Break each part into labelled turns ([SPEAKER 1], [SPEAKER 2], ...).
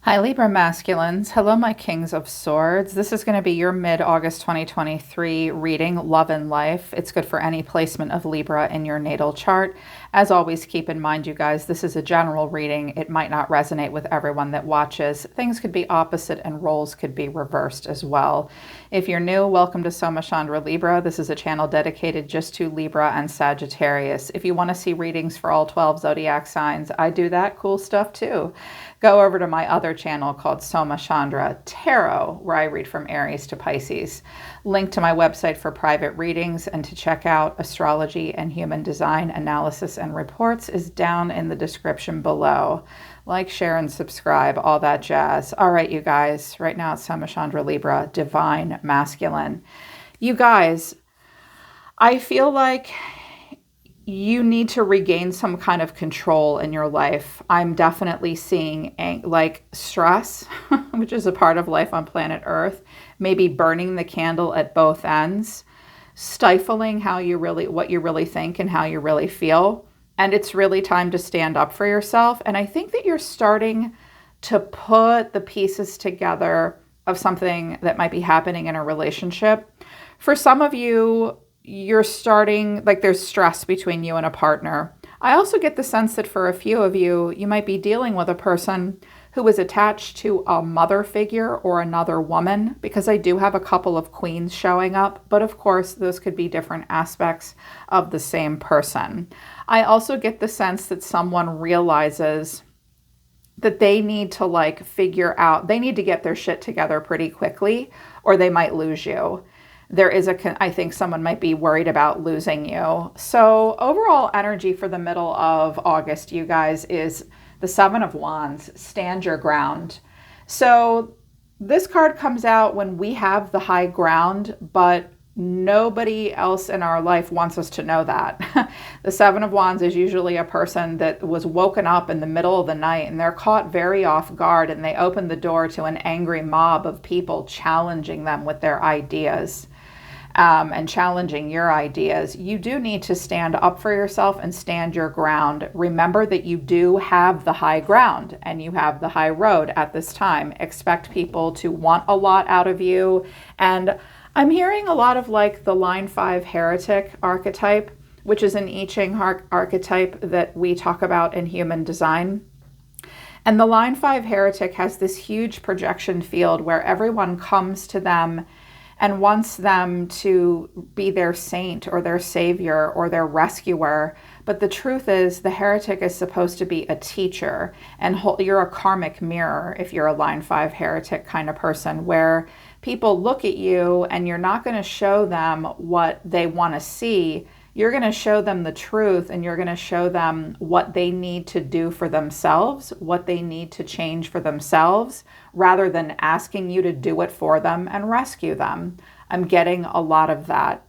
[SPEAKER 1] Hi, Libra masculines. Hello, my kings of swords. This is going to be your mid-August 2023 reading, Love and Life. It's good for any placement of Libra in your natal chart. As always, keep in mind, you guys, this is a general reading. It might not resonate with everyone that watches. Things could be opposite and roles could be reversed as well. If you're new, welcome to Soma Chandra Libra. This is a channel dedicated just to Libra and Sagittarius. If you want to see readings for all 12 zodiac signs, I do that cool stuff too. Go over to my other channel called Soma Chandra Tarot, where I read from Aries to Pisces. Link to my website for private readings and to check out astrology and human design analysis and reports is down in the description below. Like, share, and subscribe, all that jazz. All right, you guys, right now it's Soma Chandra Libra, Divine Masculine. You guys, I feel like you need to regain some kind of control in your life. I'm definitely seeing like stress, which is a part of life on planet Earth, maybe burning the candle at both ends, stifling what you really think and how you really feel. And it's really time to stand up for yourself. And I think that you're starting to put the pieces together of something that might be happening in a relationship. For some of you, you're starting, like there's stress between you and a partner. I also get the sense that for a few of you, you might be dealing with a person who is attached to a mother figure or another woman, because I do have a couple of queens showing up, but of course those could be different aspects of the same person. I also get the sense that someone realizes that they need to they need to get their shit together pretty quickly or they might lose you. I think someone might be worried about losing you. So overall energy for the middle of August, you guys, is the Seven of Wands, stand your ground. So this card comes out when we have the high ground, but nobody else in our life wants us to know that. The Seven of Wands is usually a person that was woken up in the middle of the night and they're caught very off guard and they open the door to an angry mob of people challenging them with their ideas. And challenging your ideas. You do need to stand up for yourself and stand your ground. Remember that you do have the high ground and you have the high road at this time. Expect people to want a lot out of you. And I'm hearing a lot of like the line 5 heretic archetype, which is an I Ching archetype that we talk about in human design. And the line 5 heretic has this huge projection field where everyone comes to them and wants them to be their saint or their savior or their rescuer. But the truth is the heretic is supposed to be a teacher, and you're a karmic mirror if you're a line 5 heretic kind of person, where people look at you and you're not going to show them what they want to see. You're going to show them the truth, and you're going to show them what they need to do for themselves, what they need to change for themselves, rather than asking you to do it for them and rescue them. I'm getting a lot of that.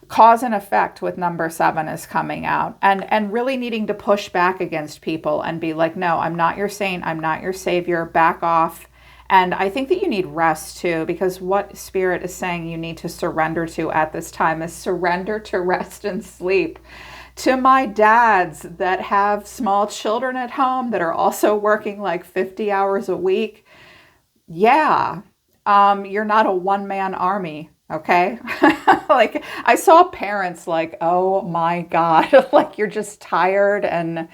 [SPEAKER 1] Cause and effect with number 7 is coming out, and really needing to push back against people and be like, no, I'm not your saint. I'm not your savior. Back off. And I think that you need rest too, because what Spirit is saying you need to surrender to at this time is surrender to rest and sleep. To my dads that have small children at home that are also working like 50 hours a week, yeah, you're not a one-man army, okay? Like, I saw parents like, oh my God, like you're just tired and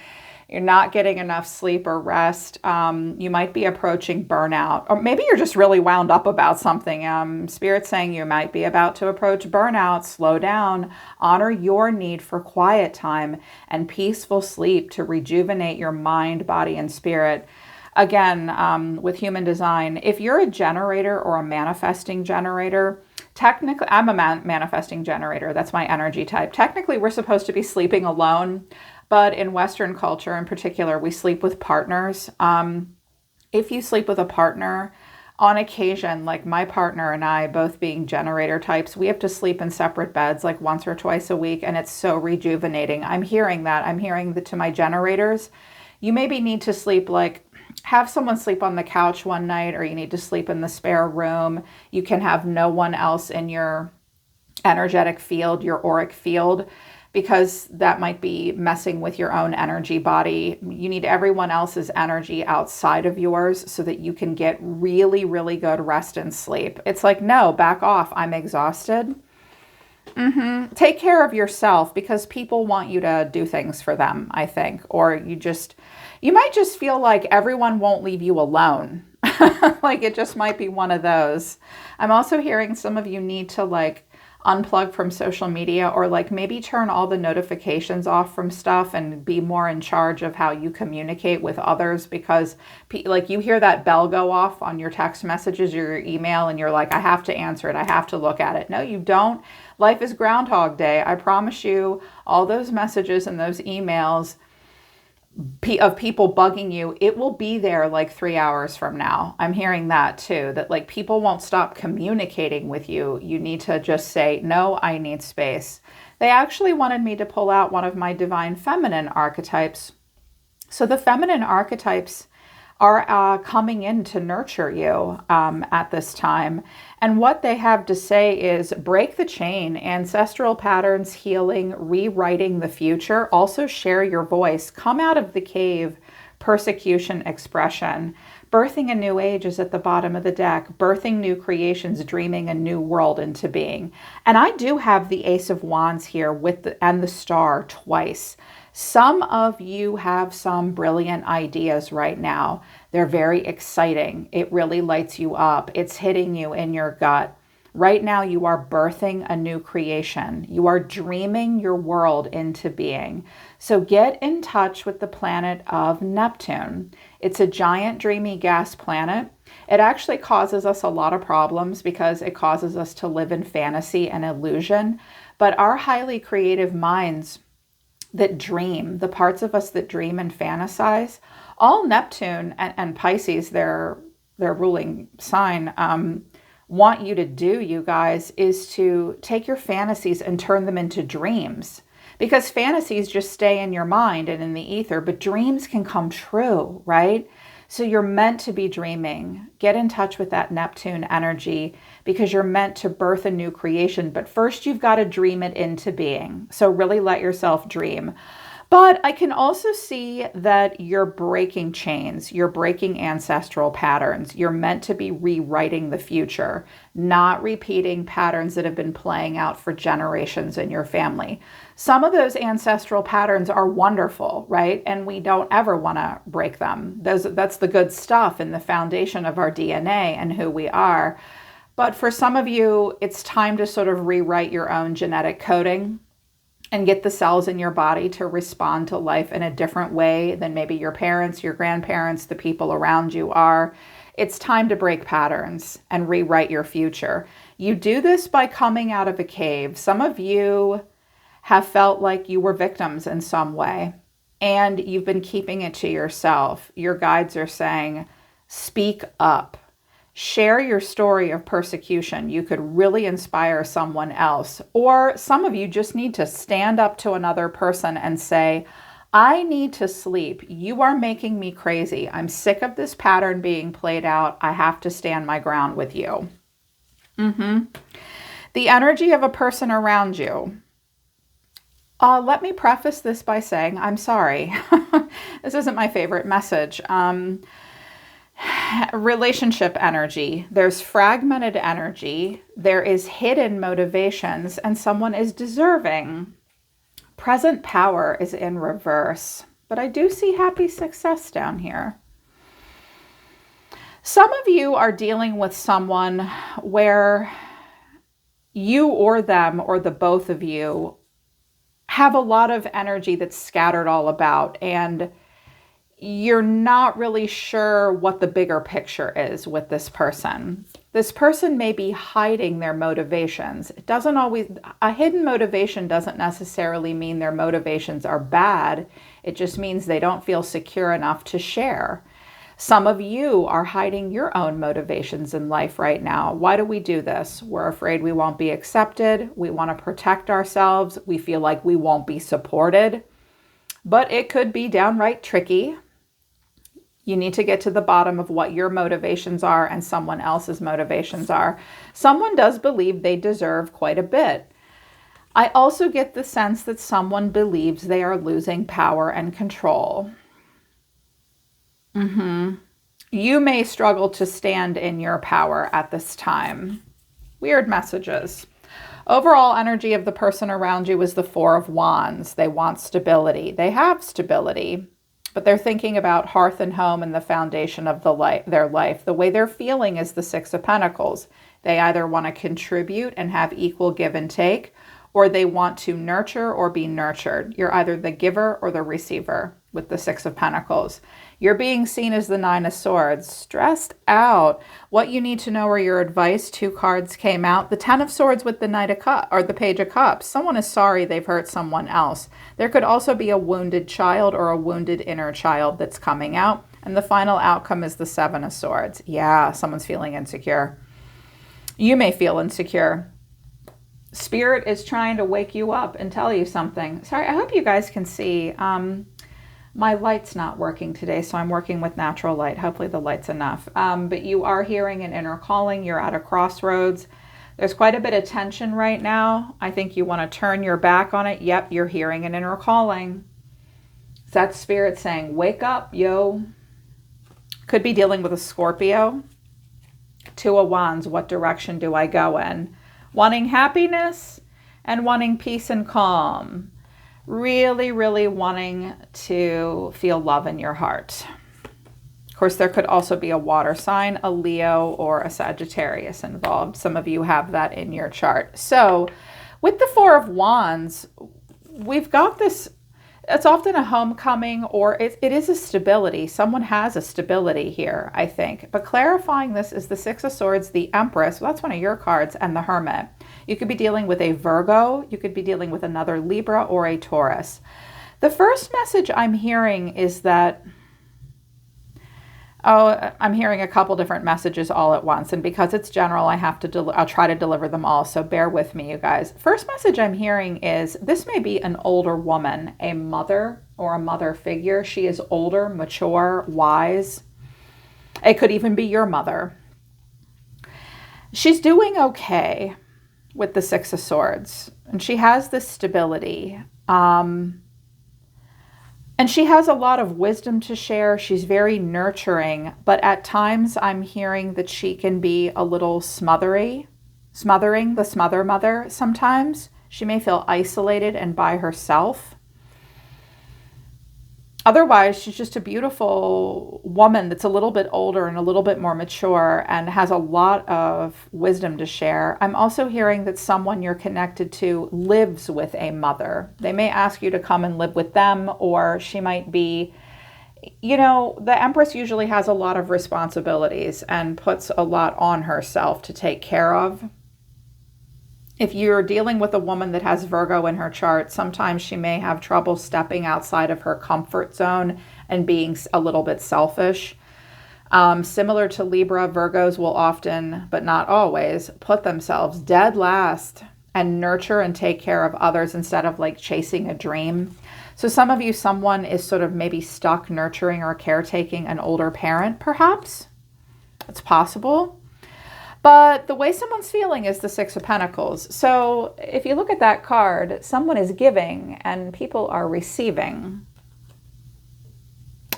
[SPEAKER 1] you're not getting enough sleep or rest. You might be approaching burnout, or maybe you're just really wound up about something. Spirit's saying you might be about to approach burnout. Slow down, honor your need for quiet time and peaceful sleep to rejuvenate your mind, body, and spirit. Again, with human design, if you're a generator or a manifesting generator, technically, I'm a manifesting generator. That's my energy type. Technically, we're supposed to be sleeping alone. But in Western culture in particular, we sleep with partners. If you sleep with a partner, on occasion, like my partner and I, both being generator types, we have to sleep in separate beds like once or twice a week, and it's so rejuvenating. I'm hearing that. I'm hearing that to my generators. You maybe need to sleep have someone sleep on the couch one night, or you need to sleep in the spare room. You can have no one else in your energetic field, your auric field. because that might be messing with your own energy body. You need everyone else's energy outside of yours so that you can get really, really good rest and sleep. It's like, no, back off. I'm exhausted. Take care of yourself, because people want you to do things for them, I think. Or you might just feel like everyone won't leave you alone. Like it just might be one of those. I'm also hearing some of you need to like unplug from social media, or like maybe turn all the notifications off from stuff and be more in charge of how you communicate with others, because like you hear that bell go off on your text messages or your email and you're like, I have to answer it. I have to look at it. No, you don't. Life is Groundhog Day. I promise you, all those messages and those emails of people bugging you, it will be there like 3 hours from now. I'm hearing that too, that like people won't stop communicating with you. You need to just say, no, I need space. They actually wanted me to pull out one of my divine feminine archetypes. So the feminine archetypes are coming in to nurture you at this time. And what they have to say is break the chain, ancestral patterns, healing, rewriting the future. Also share your voice. Come out of the cave, persecution, expression. Birthing a new age is at the bottom of the deck. Birthing new creations, dreaming a new world into being. And I do have the Ace of Wands here and the Star twice. Some of you have some brilliant ideas right now. They're very exciting. It really lights you up. It's hitting you in your gut. Right now, you are birthing a new creation. You are dreaming your world into being. So get in touch with the planet of Neptune. It's a giant, dreamy gas planet. It actually causes us a lot of problems because it causes us to live in fantasy and illusion. But our highly creative minds that dream, the parts of us that dream and fantasize, all Neptune and Pisces, their ruling sign, want you to do, you guys, is to take your fantasies and turn them into dreams. Because fantasies just stay in your mind and in the ether, but dreams can come true, right? So you're meant to be dreaming. Get in touch with that Neptune energy, because you're meant to birth a new creation. But first, you've got to dream it into being. So really let yourself dream. But I can also see that you're breaking chains. You're breaking ancestral patterns. You're meant to be rewriting the future, not repeating patterns that have been playing out for generations in your family. Some of those ancestral patterns are wonderful, right? And we don't ever want to break them. That's the good stuff in the foundation of our DNA and who we are. But for some of you, it's time to sort of rewrite your own genetic coding and get the cells in your body to respond to life in a different way than maybe your parents, your grandparents, the people around you are. It's time to break patterns and rewrite your future. You do this by coming out of a cave. Some of you have felt like you were victims in some way, and you've been keeping it to yourself. Your guides are saying, speak up. Share your story of persecution. You could really inspire someone else. Or some of you just need to stand up to another person and say, I need to sleep. You are making me crazy. I'm sick of this pattern being played out. I have to stand my ground with you. The energy of a person around you. Let me preface this by saying, I'm sorry. This isn't my favorite message. Relationship energy. There's fragmented energy. There is hidden motivations, and someone is deserving. Present power is in reverse, but I do see happy success down here. Some of you are dealing with someone where you or them or the both of you have a lot of energy that's scattered all about, and you're not really sure what the bigger picture is with this person. This person may be hiding their motivations. A hidden motivation doesn't necessarily mean their motivations are bad. It just means they don't feel secure enough to share. Some of you are hiding your own motivations in life right now. Why do we do this? We're afraid we won't be accepted. We want to protect ourselves. We feel like we won't be supported. But it could be downright tricky. You need to get to the bottom of what your motivations are and someone else's motivations are. Someone does believe they deserve quite a bit. I also get the sense that someone believes they are losing power and control. You may struggle to stand in your power at this time. Weird messages. Overall energy of the person around you is the Four of Wands. They want stability. They have stability, but they're thinking about hearth and home and the foundation of their life. The way they're feeling is the Six of Pentacles. They either want to contribute and have equal give and take, or they want to nurture or be nurtured. You're either the giver or the receiver with the Six of Pentacles. You're being seen as the Nine of Swords, stressed out. What you need to know are your advice. 2 cards came out. The Ten of Swords with the Knight of Cups, or the Page of Cups. Someone is sorry they've hurt someone else. There could also be a wounded child or a wounded inner child that's coming out. And the final outcome is the Seven of Swords. Yeah, someone's feeling insecure. You may feel insecure. Spirit is trying to wake you up and tell you something. Sorry, I hope you guys can see. My light's not working today, so I'm working with natural light. Hopefully the light's enough. But you are hearing an inner calling. You're at a crossroads. There's quite a bit of tension right now. I think you want to turn your back on it. Yep, you're hearing an inner calling. That's Spirit saying, wake up, yo. Could be dealing with a Scorpio. 2 of Wands, what direction do I go in? Wanting happiness and wanting peace and calm. Really, really wanting to feel love in your heart. Of course, there could also be a water sign, a Leo or a Sagittarius involved. Some of you have that in your chart. So with the Four of Wands, we've got this, it's often a homecoming, or it is a stability. Someone has a stability here, I think. But clarifying this is the Six of Swords, the Empress, well, that's one of your cards, and the Hermit. You could be dealing with a Virgo. You could be dealing with another Libra or a Taurus. The first message I'm hearing is that, I'm hearing a couple different messages all at once. And because it's general, I'll try to deliver them all. So bear with me, you guys. First message I'm hearing is this may be an older woman, a mother or a mother figure. She is older, mature, wise. It could even be your mother. She's doing okay with the Six of Swords, and she has this stability. And she has a lot of wisdom to share. She's very nurturing, but at times I'm hearing that she can be a little smothering, the smother mother sometimes. She may feel isolated and by herself. Otherwise, she's just a beautiful woman that's a little bit older and a little bit more mature and has a lot of wisdom to share. I'm also hearing that someone you're connected to lives with a mother. They may ask you to come and live with them, or she might be, you know, the Empress usually has a lot of responsibilities and puts a lot on herself to take care of. If you're dealing with a woman that has Virgo in her chart, sometimes she may have trouble stepping outside of her comfort zone and being a little bit selfish. Similar to Libra, Virgos will often, but not always, put themselves dead last and nurture and take care of others instead of like chasing a dream. So some of you, someone is sort of maybe stuck nurturing or caretaking an older parent, perhaps. It's possible. But the way someone's feeling is the Six of Pentacles. So if you look at that card, someone is giving and people are receiving.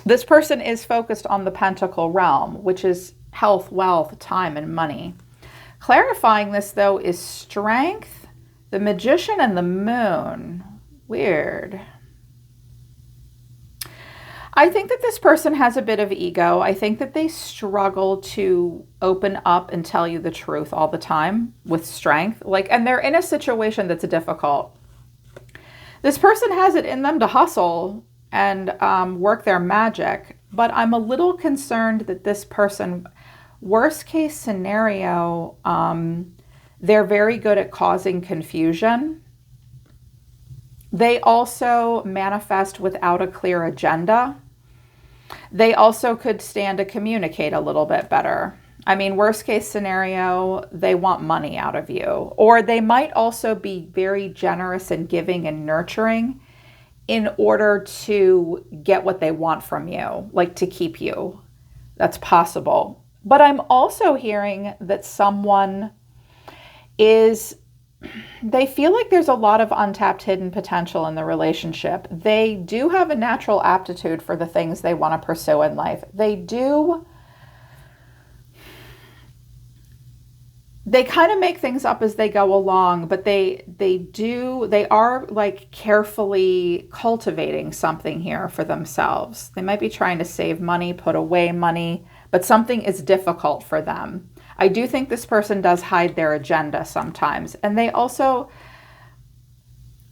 [SPEAKER 1] This person is focused on the Pentacle realm, which is health, wealth, time, and money. Clarifying this, though, is strength, the Magician, and the Moon. Weird. I think that this person has a bit of ego. I think that they struggle to open up and tell you the truth all the time with strength. And they're in a situation that's difficult. This person has it in them to hustle and work their magic, but I'm a little concerned that this person, worst case scenario, they're very good at causing confusion. They also manifest without a clear agenda. They also could stand to communicate a little bit better. I mean, worst case scenario, they want money out of you. Or they might also be very generous and giving and nurturing in order to get what they want from you, like to keep you. That's possible. But I'm also hearing that someone is they feel like there's a lot of untapped hidden potential in the relationship. They do have a natural aptitude for the things they want to pursue in life. They kind of make things up as they go along, but they are like carefully cultivating something here for themselves. They might be trying to save money, put away money, but something is difficult for them. I do think this person does hide their agenda sometimes. And they also,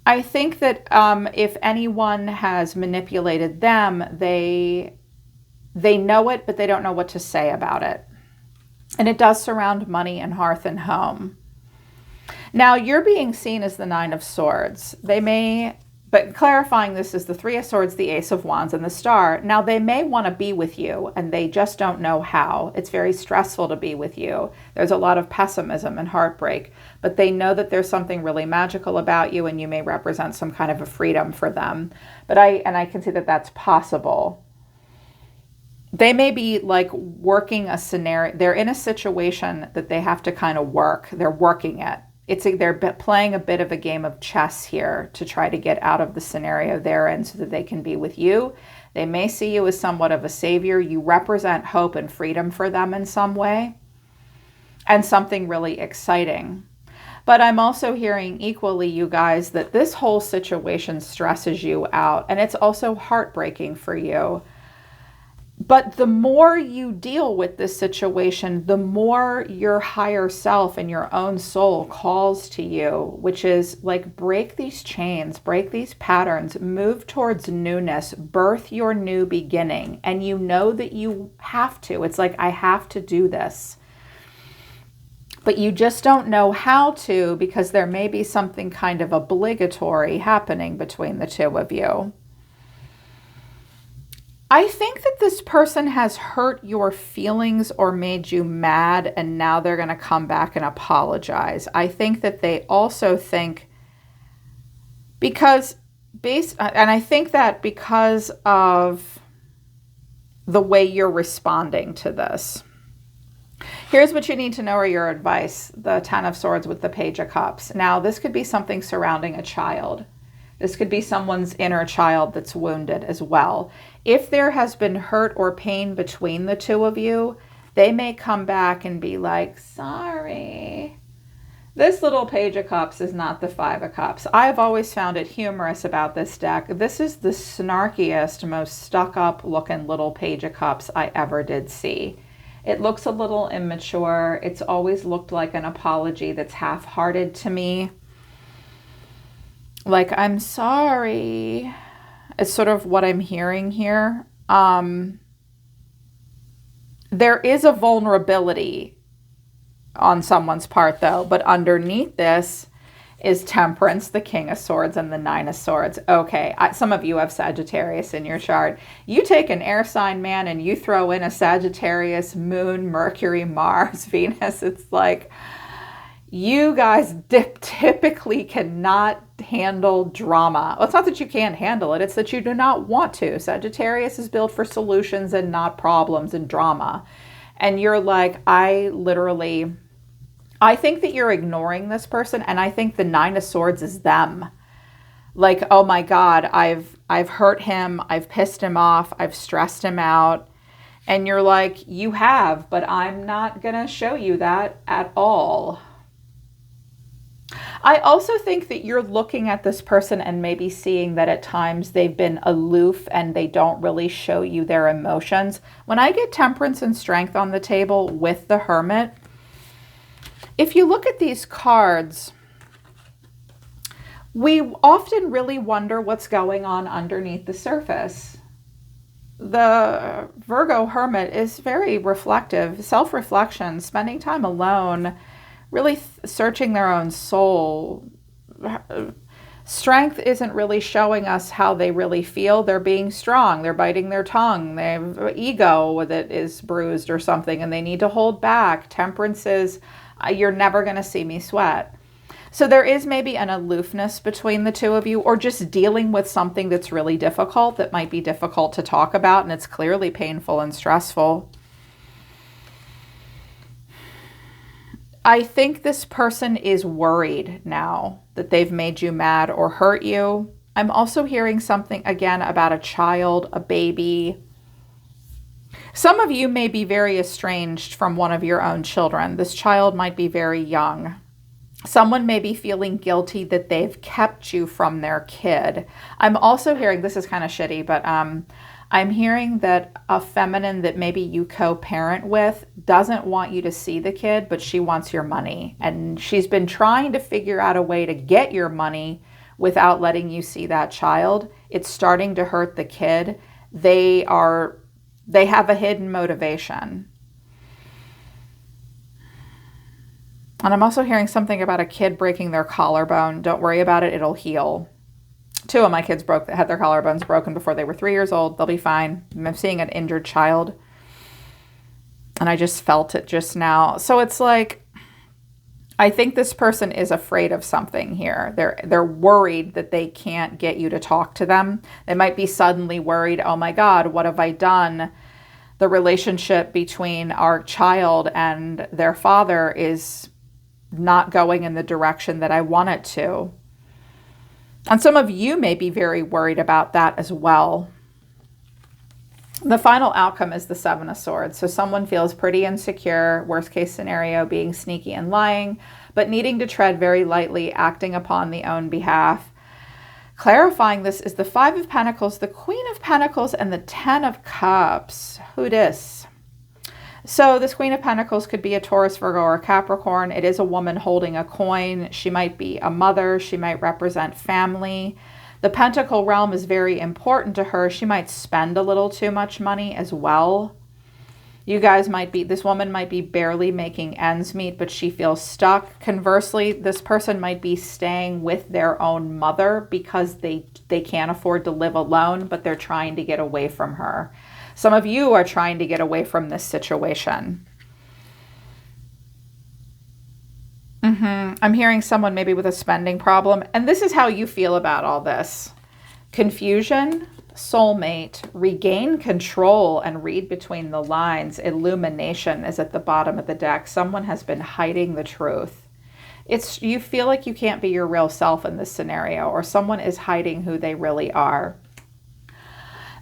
[SPEAKER 1] I think that if anyone has manipulated them, they know it, but they don't know what to say about it. And it does surround money and hearth and home. Now, you're being seen as the Nine of Swords. But clarifying this is the Three of Swords, the Ace of Wands, and the Star. Now, they may want to be with you, and they just don't know how. It's very stressful to be with you. There's a lot of pessimism and heartbreak, but they know that there's something really magical about you, and you may represent some kind of a freedom for them. But I can see that that's possible. They may be like working a scenario. They're in a situation that they have to kind of work. They're working it. They're playing a bit of a game of chess here to try to get out of the scenario they're in so that they can be with you. They may see you as somewhat of a savior. You represent hope and freedom for them in some way and something really exciting. But I'm also hearing equally, you guys, that this whole situation stresses you out, and it's also heartbreaking for you. But the more you deal with this situation, the more your higher self and your own soul calls to you, which is like, break these chains, break these patterns, move towards newness, birth your new beginning. And you know that you have to. It's like, I have to do this. But you just don't know how to, because there may be something kind of obligatory happening between the two of you. I think that this person has hurt your feelings or made you mad, and now they're going to come back and apologize. I think that they also think because of the way you're responding to this. Here's what you need to know, or your advice. The Ten of Swords with the Page of Cups. Now, this could be something surrounding a child. This could be someone's inner child that's wounded as well. If there has been hurt or pain between the two of you, they may come back and be like, sorry. This little Page of Cups is not the Five of Cups. I've always found it humorous about this deck. This is the snarkiest, most stuck-up looking little Page of Cups I ever did see. It looks a little immature. It's always looked like an apology that's half-hearted to me. Like, I'm sorry. It's sort of what I'm hearing here. There is a vulnerability on someone's part, though. But underneath this is Temperance, the King of Swords, and the Nine of Swords. Okay, some of you have Sagittarius in your chart. You take an air sign, man, and you throw in a Sagittarius, Moon, Mercury, Mars, Venus. It's like, you guys typically cannot handle drama. Well, it's not that you can't handle it. It's that you do not want to. Sagittarius is built for solutions and not problems and drama. And you're like, I think that you're ignoring this person. And I think the Nine of Swords is them. Like, oh my God, I've hurt him. I've pissed him off. I've stressed him out. And you're like, you have, but I'm not going to show you that at all. I also think that you're looking at this person and maybe seeing that at times they've been aloof and they don't really show you their emotions. When I get Temperance and Strength on the table with the Hermit, if you look at these cards, we often really wonder what's going on underneath the surface. The Virgo Hermit is very reflective, self-reflection, spending time alone, really searching their own soul. Strength isn't really showing us how they really feel. They're being strong. They're biting their tongue. They have ego that is bruised or something, and they need to hold back. Temperance is, you're never going to see me sweat. So there is maybe an aloofness between the two of you, or just dealing with something that's really difficult, that might be difficult to talk about, and it's clearly painful and stressful. I think this person is worried now that they've made you mad or hurt you. I'm also hearing something again about a child, a baby. Some of you may be very estranged from one of your own children. This child might be very young. Someone may be feeling guilty that they've kept you from their kid. I'm also hearing, this is kind of shitty, but I'm hearing that a feminine that maybe you co-parent with doesn't want you to see the kid, but she wants your money. And she's been trying to figure out a way to get your money without letting you see that child. It's starting to hurt the kid. They have a hidden motivation. And I'm also hearing something about a kid breaking their collarbone. Don't worry about it. It'll heal. 2 of my kids had their collarbones broken before they were 3 years old. They'll be fine. I'm seeing an injured child. And I just felt it just now. So it's like, I think this person is afraid of something here. They're worried that they can't get you to talk to them. They might be suddenly worried, oh my God, what have I done? The relationship between our child and their father is not going in the direction that I want it to. And some of you may be very worried about that as well. The final outcome is the 7 of Swords. So someone feels pretty insecure, worst case scenario being sneaky and lying, but needing to tread very lightly, acting upon the own behalf. Clarifying this is the 5 of Pentacles, the Queen of Pentacles, and the 10 of Cups. Who dis? So this Queen of Pentacles could be a Taurus, Virgo, or a Capricorn. It is a woman holding a coin. She might be a mother. She might represent family. The Pentacle realm is very important to her. She might spend a little too much money as well. You guys might be, this woman might be barely making ends meet, but she feels stuck. Conversely, this person might be staying with their own mother because they can't afford to live alone, but they're trying to get away from her. Some of you are trying to get away from this situation. I'm hearing someone maybe with a spending problem. And this is how you feel about all this. Confusion, soulmate, regain control, and read between the lines. Illumination is at the bottom of the deck. Someone has been hiding the truth. You feel like you can't be your real self in this scenario, or someone is hiding who they really are.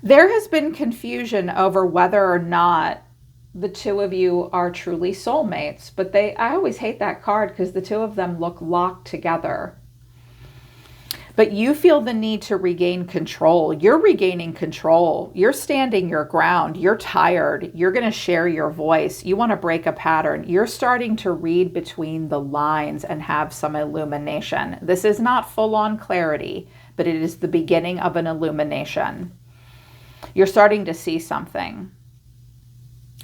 [SPEAKER 1] There has been confusion over whether or not the 2 of you are truly soulmates, but I always hate that card because the 2 of them look locked together. But you feel the need to regain control. You're regaining control. You're standing your ground. You're tired. You're going to share your voice. You want to break a pattern. You're starting to read between the lines and have some illumination. This is not full-on clarity, but it is the beginning of an illumination. You're starting to see something.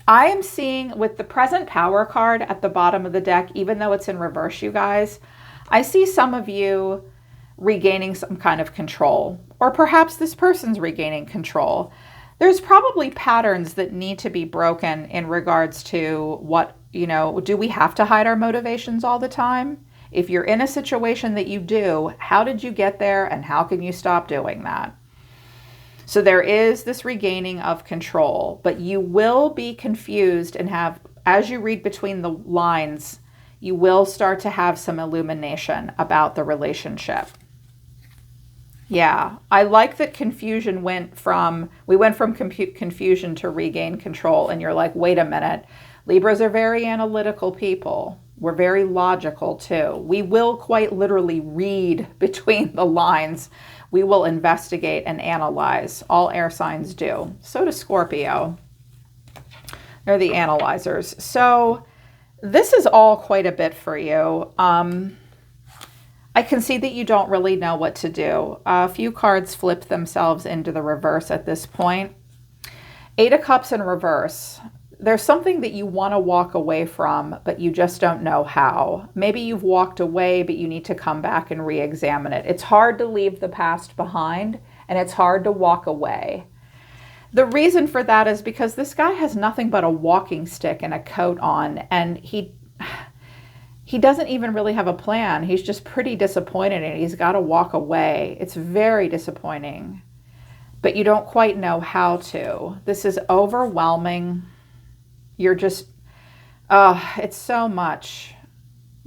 [SPEAKER 1] I am seeing with the present power card at the bottom of the deck, even though it's in reverse, you guys, I see some of you regaining some kind of control, or perhaps this person's regaining control. There's probably patterns that need to be broken in regards to what, do we have to hide our motivations all the time? If you're in a situation that you do, how did you get there and how can you stop doing that? So there is this regaining of control, but you will be confused and as you read between the lines, you will start to have some illumination about the relationship. Yeah, I like that confusion we went from confusion to regain control, and you're like, wait a minute, Libras are very analytical people. We're very logical too. We will quite literally read between the lines. We will investigate and analyze. All air signs do. So does Scorpio. They're the analyzers. So this is all quite a bit for you. I can see that you don't really know what to do. A few cards flipped themselves into the reverse at this point. 8 of Cups in reverse. There's something that you want to walk away from, but you just don't know how. Maybe you've walked away, but you need to come back and re-examine it. It's hard to leave the past behind, and it's hard to walk away. The reason for that is because this guy has nothing but a walking stick and a coat on, and he doesn't even really have a plan. He's just pretty disappointed, and he's got to walk away. It's very disappointing, but you don't quite know how to. This is overwhelming. You're just, it's so much.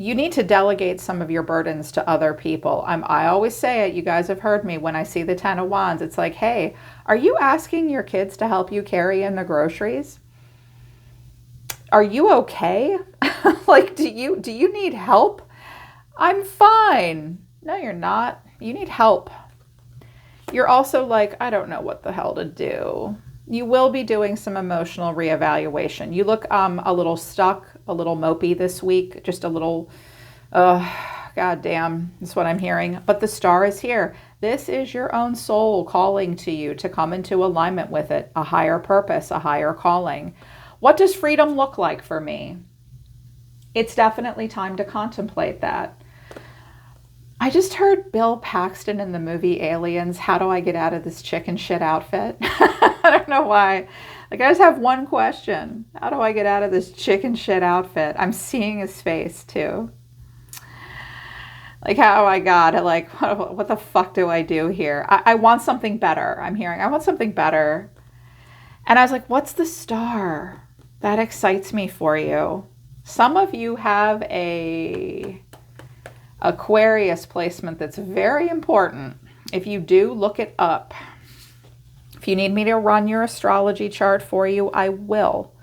[SPEAKER 1] you need to delegate some of your burdens to other people. I always say it, you guys have heard me, when I see the 10 of Wands, it's like, hey, are you asking your kids to help you carry in the groceries? Are you okay? Like, do you need help? I'm fine. No, you're not. You need help. You're also like, I don't know what the hell to do. You will be doing some emotional reevaluation. You look a little stuck, a little mopey this week, just a little, God damn, that's what I'm hearing. But the star is here. This is your own soul calling to you to come into alignment with it, a higher purpose, a higher calling. What does freedom look like for me? It's definitely time to contemplate that. I just heard Bill Paxton in the movie Aliens, how do I get out of this chicken shit outfit? I don't know why. Like, I just have one question. How do I get out of this chicken shit outfit? I'm seeing his face too. Like, how, oh my God, like, what the fuck do I do here? I want something better. I'm hearing, I want something better. And I was like, what's the star? That excites me for you. Some of you have a Aquarius placement that's very important. If you do, look it up. If you need me to run your astrology chart for you, I will.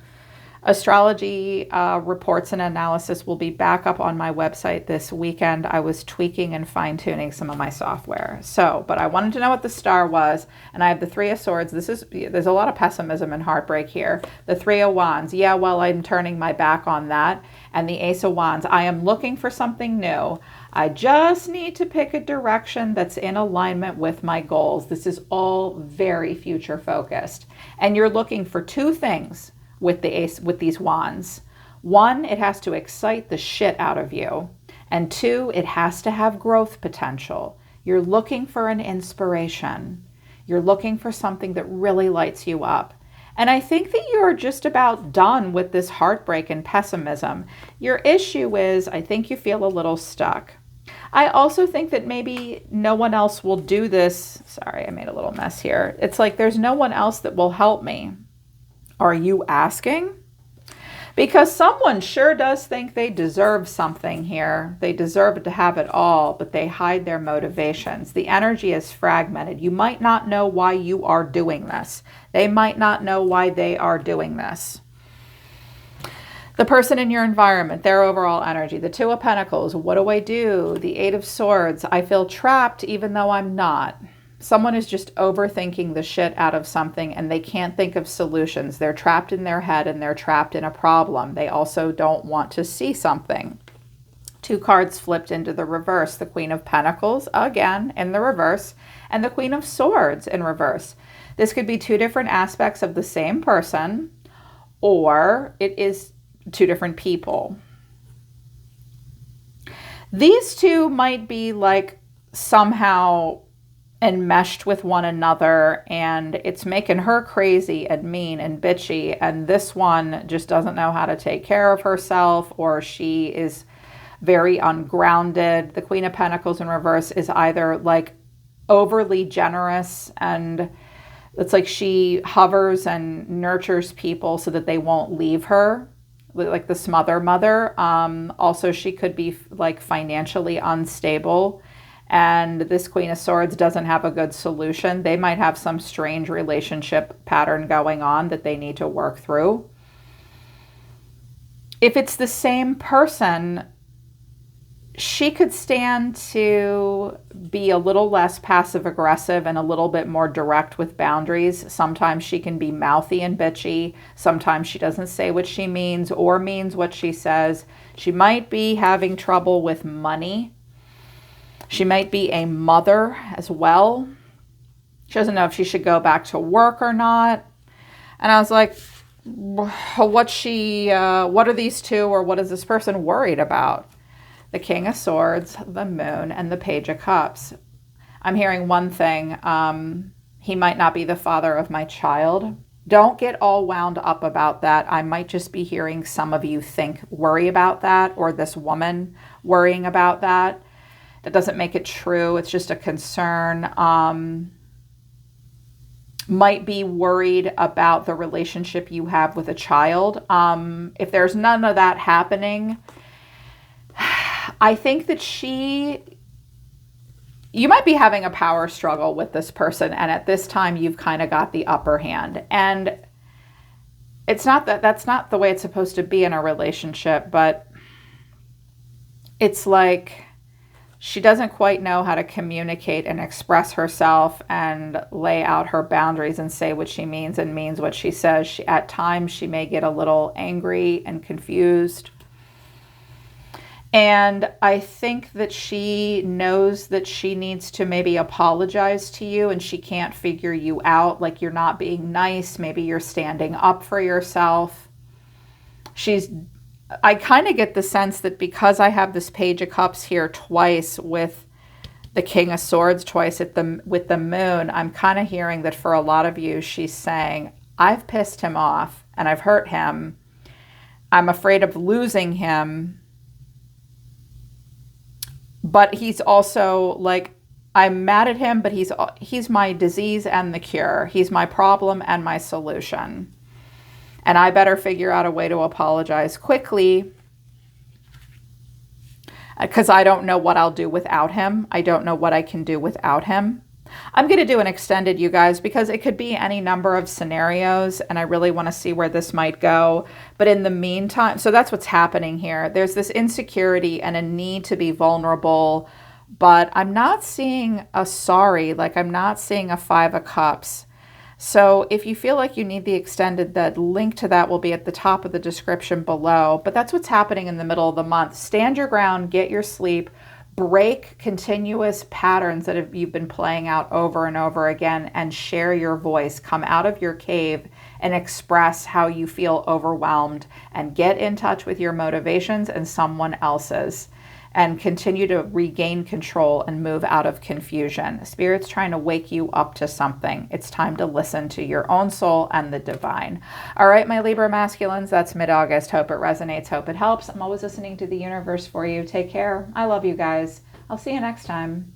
[SPEAKER 1] Astrology reports and analysis will be back up on my website this weekend. I was tweaking and fine-tuning some of my software. But I wanted to know what the star was, and I have the Three of Swords. There's a lot of pessimism and heartbreak here. The Three of Wands. Yeah, well, I'm turning my back on that. And the Ace of Wands. I am looking for something new. I just need to pick a direction that's in alignment with my goals. This is all very future focused. And you're looking for two things with these wands. One, it has to excite the shit out of you. And two, it has to have growth potential. You're looking for an inspiration. You're looking for something that really lights you up. And I think that you're just about done with this heartbreak and pessimism. Your issue is, I think you feel a little stuck. I also think that maybe no one else will do this. Sorry, I made a little mess here. It's like there's no one else that will help me. Are you asking? Because someone sure does think they deserve something here. They deserve to have it all, but they hide their motivations. The energy is fragmented. You might not know why you are doing this. They might not know why they are doing this. The person in your environment, their overall energy. The Two of Pentacles, what do I do? The Eight of Swords, I feel trapped even though I'm not. Someone is just overthinking the shit out of something and they can't think of solutions. They're trapped in their head and they're trapped in a problem. They also don't want to see something. Two cards flipped into the reverse. The Queen of Pentacles, again, in the reverse, and the Queen of Swords in reverse. This could be two different aspects of the same person, or it is two different people. These two might be like somehow enmeshed with one another, and it's making her crazy and mean and bitchy, and this one just doesn't know how to take care of herself, or she is very ungrounded. The Queen of Pentacles in reverse is either like overly generous, and it's like she hovers and nurtures people so that they won't leave her, like the smother mother. Also, she could be like financially unstable. And this Queen of Swords doesn't have a good solution. They might have some strange relationship pattern going on that they need to work through. If it's the same person, she could stand to be a little less passive aggressive and a little bit more direct with boundaries. Sometimes she can be mouthy and bitchy. Sometimes she doesn't say what she means or means what she says. She might be having trouble with money. She might be a mother as well. She doesn't know if she should go back to work or not. And I was like, what are these two, or what is this person worried about? The King of Swords, the Moon, and the Page of Cups. I'm hearing one thing. He might not be the father of my child. Don't get all wound up about that. I might just be hearing some of you worry about that, or this woman worrying about that. That doesn't make it true. It's just a concern. Might be worried about the relationship you have with a child. If there's none of that happening, I think that you might be having a power struggle with this person, and at this time you've kind of got the upper hand. And it's not that's not the way it's supposed to be in a relationship, but it's like she doesn't quite know how to communicate and express herself and lay out her boundaries and say what she means and means what she says. At times she may get a little angry and confused. And I think that she knows that she needs to maybe apologize to you, and she can't figure you out. Like, you're not being nice. Maybe you're standing up for yourself. I kind of get the sense that because I have this Page of Cups here twice with the King of Swords twice with the moon, I'm kind of hearing that for a lot of you, she's saying, I've pissed him off and I've hurt him. I'm afraid of losing him. But he's also like, I'm mad at him, but he's my disease and the cure. He's my problem and my solution. And I better figure out a way to apologize quickly, because I don't know what I'll do without him. I don't know what I can do without him. I'm going to do an extended, you guys, because it could be any number of scenarios, and I really want to see where this might go. But in the meantime, so that's what's happening here. There's this insecurity and a need to be vulnerable, but I'm not seeing a sorry, like I'm not seeing a Five of Cups. So if you feel like you need the extended, the link to that will be at the top of the description below. But that's what's happening in the middle of the month. Stand your ground, get your sleep, break continuous patterns that you've been playing out over and over again, and share your voice. Come out of your cave and express how you feel overwhelmed, and get in touch with your motivations and someone else's, and continue to regain control and move out of confusion. Spirit's trying to wake you up to something. It's time to listen to your own soul and the divine. All right, my Libra masculines, that's mid-August. Hope it resonates. Hope it helps. I'm always listening to the universe for you. Take care. I love you guys. I'll see you next time.